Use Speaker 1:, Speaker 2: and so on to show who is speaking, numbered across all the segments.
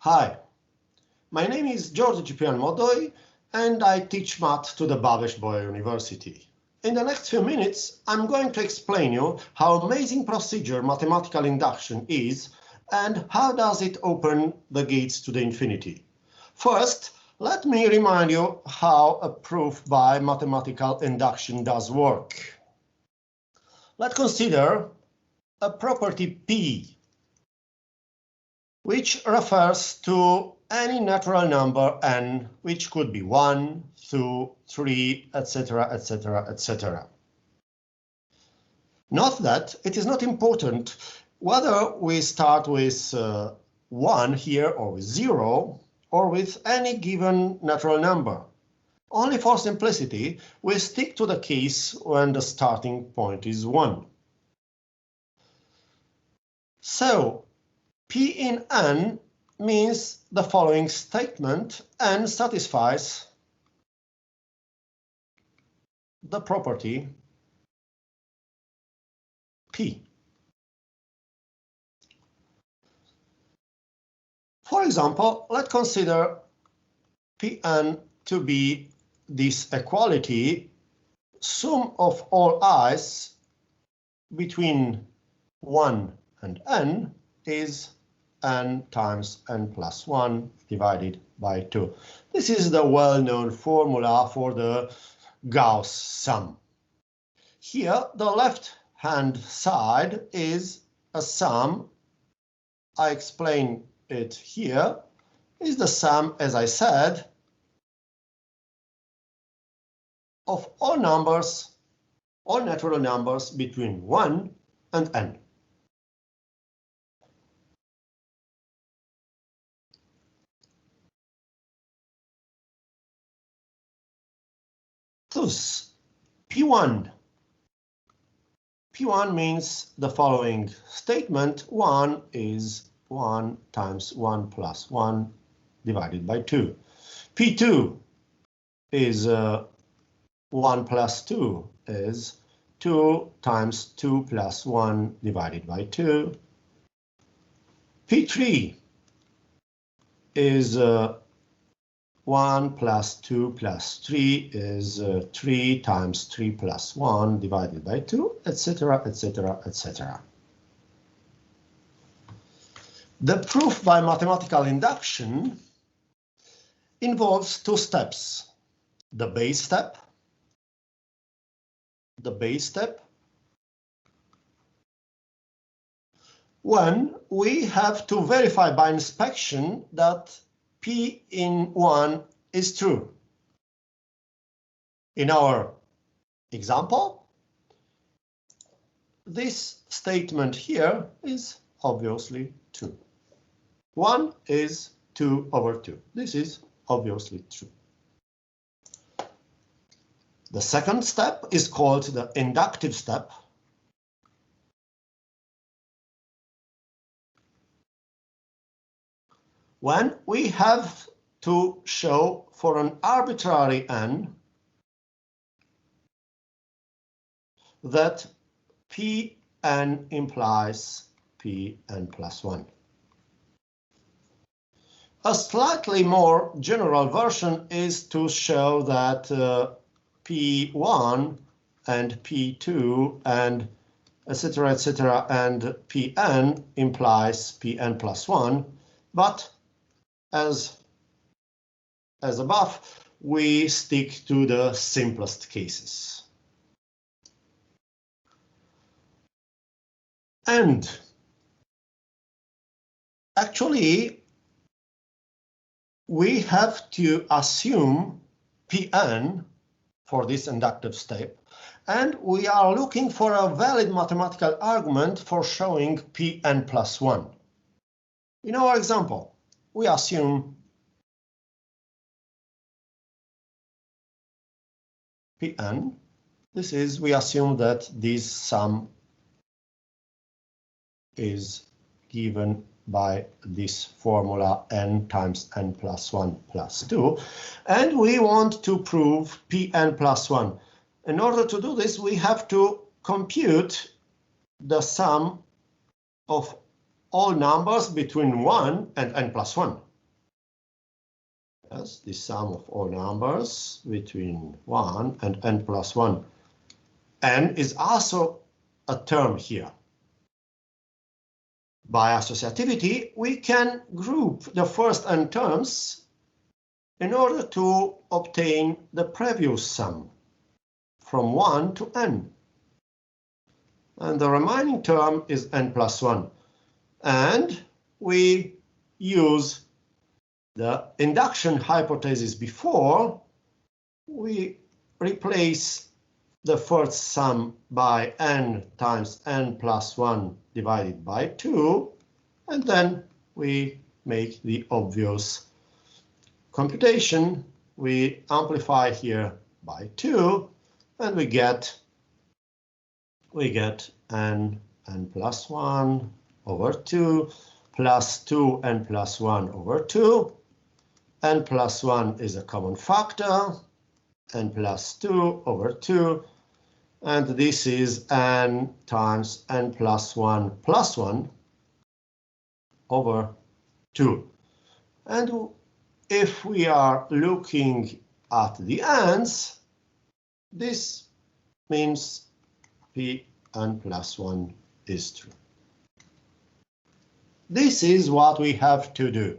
Speaker 1: Hi, my name is Ciprian Modoi and I teach math to the Boy University. In the next few minutes, I'm going to explain you how amazing procedure mathematical induction is and how does it open the gates to the infinity. First, let me remind you how a proof by mathematical induction does work. Let's consider a property P, which refers to any natural number n, which could be 1, 2, 3, etc., etc., etc. Note that it is not important whether we start with 1 here or with 0 or with any given natural number. Only for simplicity, we stick to the case when the starting point is 1. So, P in n means the following statement and satisfies the property P. For example, let's consider Pn to be this equality sum of all i's between 1 and n is n times n plus 1 divided by 2. This is the well-known formula for the Gauss sum. Here, the left-hand side is a sum. I explain it here. Is the sum, as I said, of all numbers, all natural numbers between 1 and n. Thus, P1 means the following statement. 1 is 1 times 1 plus 1 divided by 2. P2 is 1 plus 2 is 2 times 2 plus 1 divided by 2. P3 is 1 plus 2 plus 3 is 3 times 3 plus 1 divided by 2, etc., etc., etc. The proof by mathematical induction involves two steps. The base step, when we have to verify by inspection that P in 1 is true. In our example, this statement here is obviously true. 1 is 2 over 2. This is obviously true. The second step is called the inductive step. When we have to show for an arbitrary n that Pn implies Pn plus 1. A slightly more general version is to show that P1 and P2 and etc., etc., and Pn implies Pn plus 1, but as above, we stick to the simplest cases. And actually, we have to assume Pn for this inductive step, and we are looking for a valid mathematical argument for showing Pn plus 1. In our example, we assume Pn. This is, we assume that this sum is given by this formula n times n plus 1 plus 2, and we want to prove Pn plus 1. In order to do this, we have to compute the sum of all numbers between 1 and n plus 1. Yes, the sum of all numbers between 1 and n plus 1. N is also a term here. By associativity, we can group the first n terms in order to obtain the previous sum from 1 to n. And the remaining term is n plus 1. And we use the induction hypothesis before. We replace the first sum by n times n plus 1 divided by 2, and then we make the obvious computation. We amplify here by 2, and we get n plus 1 over 2 plus 2 n plus 1 over 2. N plus 1 is a common factor, n plus 2 over 2, and this is n times n plus 1 over 2. And if we are looking at the ends, this means Pn plus 1 is true. This is what we have to do.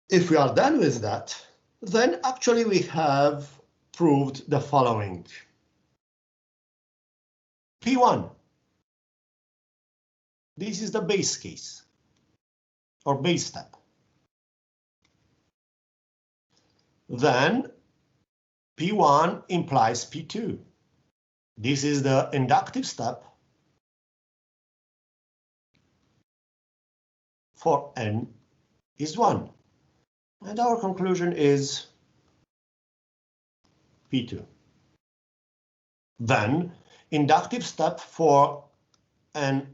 Speaker 1: If we are done with that, then actually we have proved the following. P1. This is the base case or base step. Then P1 implies P2. This is the inductive step for n is 1. And our conclusion is P2. Then inductive step for n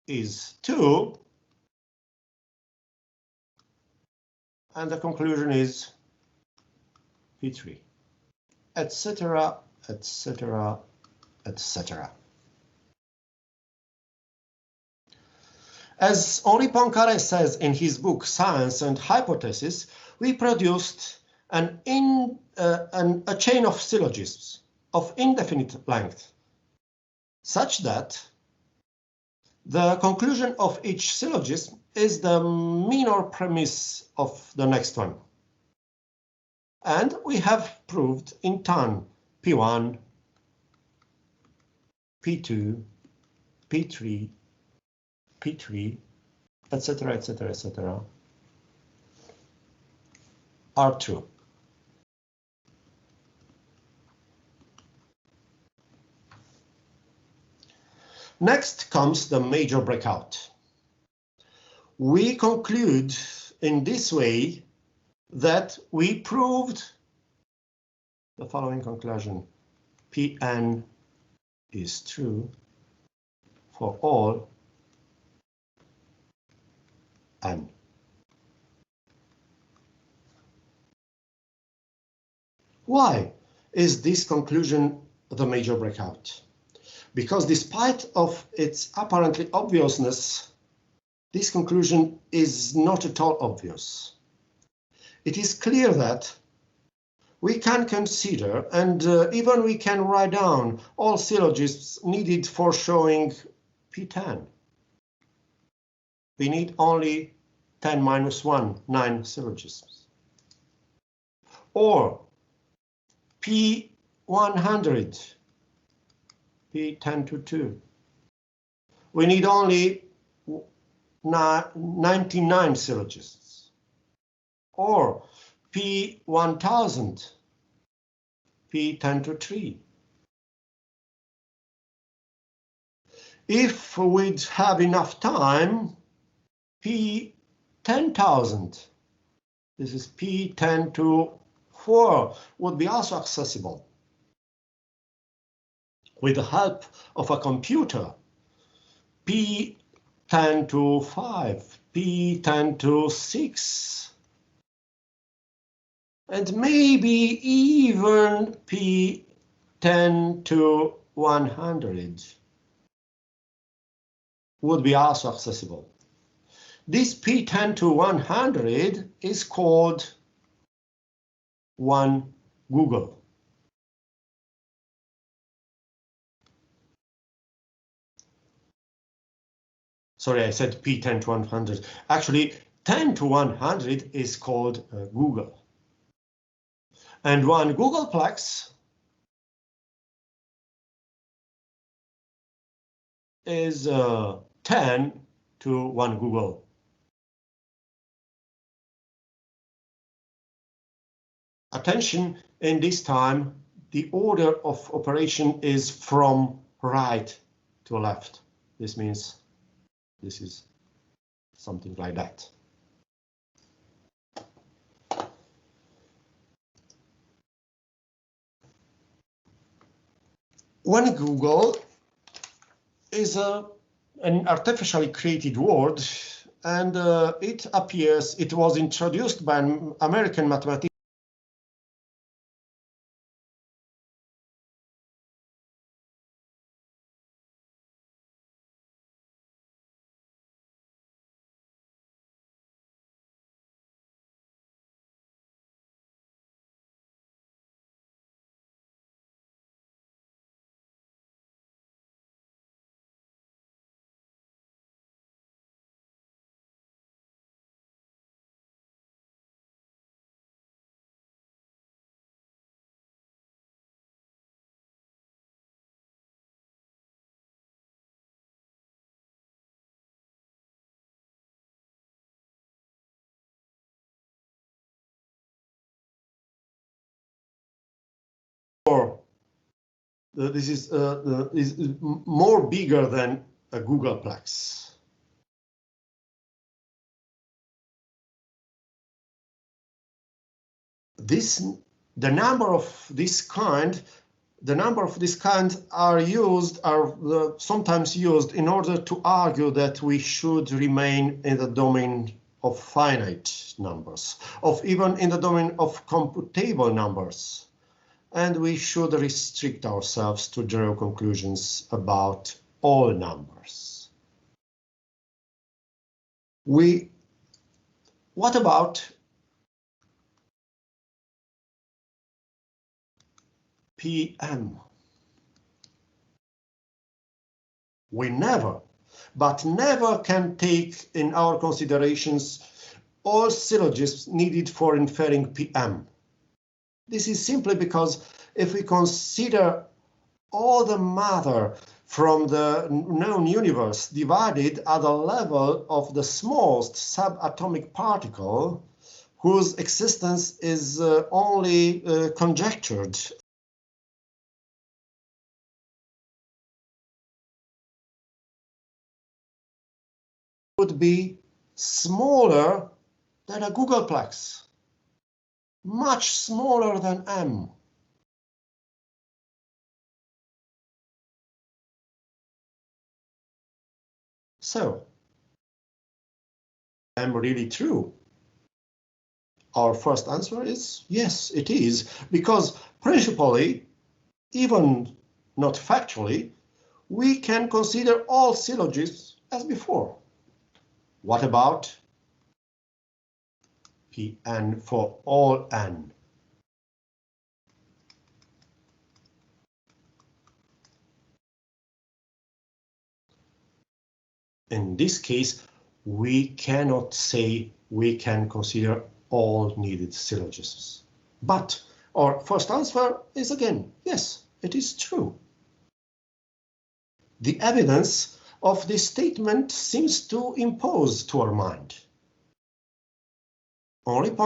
Speaker 1: is 2. And the conclusion is P3, etc., etc., etc. As Henri Poincaré says in his book Science and Hypothesis, we produced a chain of syllogisms of indefinite length, such that the conclusion of each syllogism is the minor premise of the next one. And we have proved in turn P1, P2, P3, P3, etc., etc., etc. are true. Next comes the major breakout. We conclude in this way that we proved the following conclusion. Pn is true for all n. Why is this conclusion the major breakout? Because despite of its apparently obviousness, this conclusion is not at all obvious. It is clear that we can consider and even we can write down all syllogisms needed for showing P10. We need only 10 minus 1, 9 syllogisms. Or P100, P10 to 2. We need only 99 syllogisms. Or P1000, P10 to 3. If we'd have enough time, P10,000, this is P10 to 4, would be also accessible. With the help of a computer, P10 to 5, P10 to 6, and maybe even P10 to 100 would be also accessible. this p10 to 100 is called 1 Google. Sorry, I said p10 to 100. Actually, 10 to 100 is called Google. And 1 Googleplex is 10 to 1 Google. Attention, in this time, the order of operation is from right to left. This means this is something like that. When Google is an artificially created word, and it was introduced by an American mathematician this is more bigger than a Googleplex. The number of this kind are sometimes used in order to argue that we should remain in the domain of finite numbers, even in the domain of computable numbers. And we should restrict ourselves to draw conclusions about all numbers. What about PM? We never can take in our considerations all syllogisms needed for inferring PM. This is simply because if we consider all the matter from the known universe divided at the level of the smallest subatomic particle, whose existence is only conjectured, would be smaller than a Googleplex, much smaller than M. So, am really true? Our first answer is yes, it is, because principally, even not factually, we can consider all syllogisms as before. What about Pn for all n? In this case, we cannot say we can consider all needed syllogisms. But our first answer is again, yes, it is true. The evidence of this statement seems to impose to our mind. According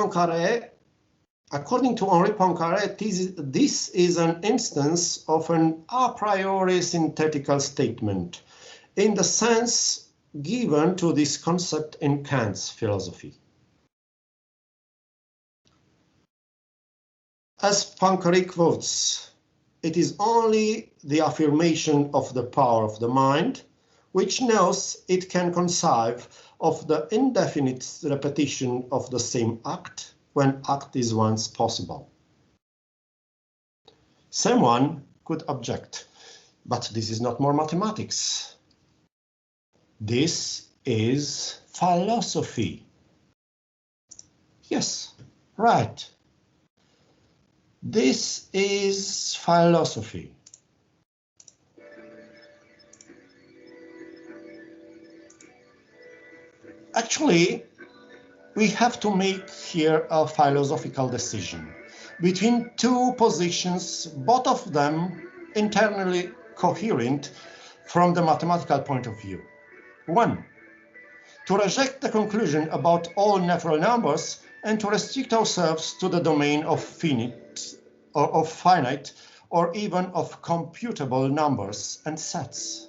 Speaker 1: to Henri Poincaré, this is an instance of an a priori synthetical statement in the sense given to this concept in Kant's philosophy. As Poincaré quotes, it is only the affirmation of the power of the mind, which knows it can conceive of the indefinite repetition of the same act when act is once possible. Someone could object, but this is not more mathematics. This is philosophy. Yes, right. This is philosophy. Actually, we have to make here a philosophical decision between two positions, both of them internally coherent from the mathematical point of view. One, to reject the conclusion about all natural numbers and to restrict ourselves to the domain of finite or even of computable numbers and sets.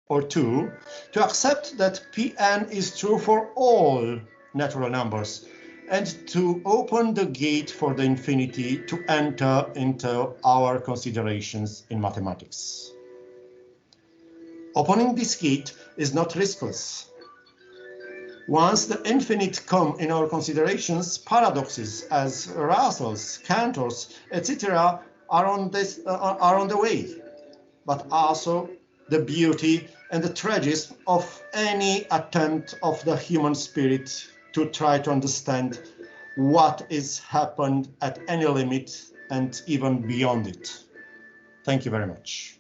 Speaker 1: Or two, to accept that Pn is true for all natural numbers and to open the gate for the infinity to enter into our considerations in mathematics. Opening this gate is not riskless. Once the infinite come in our considerations, paradoxes as Russells, Cantors, etc. are on the way, but also the beauty and the tragism of any attempt of the human spirit to try to understand what is happened at any limit and even beyond it. Thank you very much.